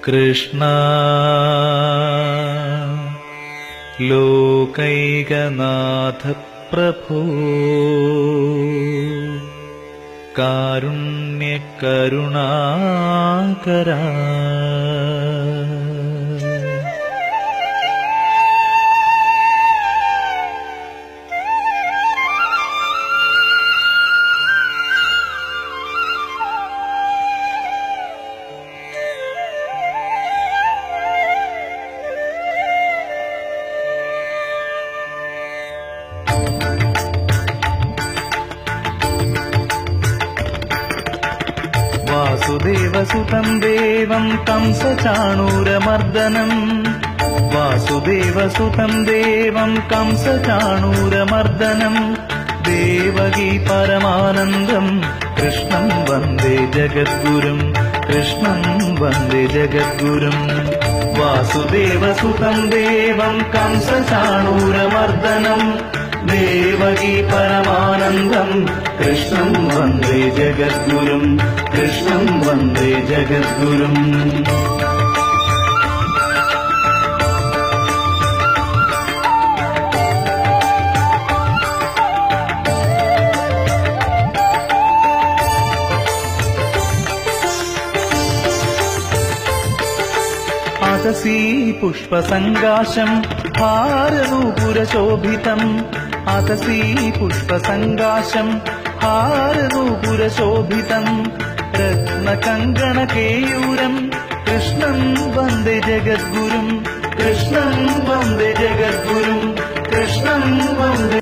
കൃഷ്ണ ലോകൈകനാഥ പ്രഭോ കാരുണ്യകരുണാകരാ വാസുദേവസുതം ദേവം കംസചാണൂരമർദ്ദനം വാസുദേവസുതം ദേവം കംസചാണൂരമർദ്ദനം ദേവകീ പരമാനന്ദം കൃഷ്ണം വന്ദേ ജഗദ്ഗുരും കൃഷ്ണം വന്ദേ ജഗദ്ഗുരും വാസുദേവസുതം ദേവം കംസചാണൂരമർദ്ദനം ദേവകീ പരമാനന്ദം കൃഷ്ണം വന്ദേ ജഗദ്ഗുരും കൃഷ്ണം വന്ദേ ജഗദ്ഗുരും അതസീ പുഷ്പസങ്കാശം ഹാരനൂപുരശോഭിതം അതസീ പുഷ്പസങ്കാശം ഹാരനൂപുരശോഭിതം രത്നകങ്കണകേയൂരം കൃഷ്ണം വന്ദേ ജഗദ്ഗുരും കൃഷ്ണം വന്ദേ ജഗദ്ഗുരും കൃഷ്ണം വന്ദേ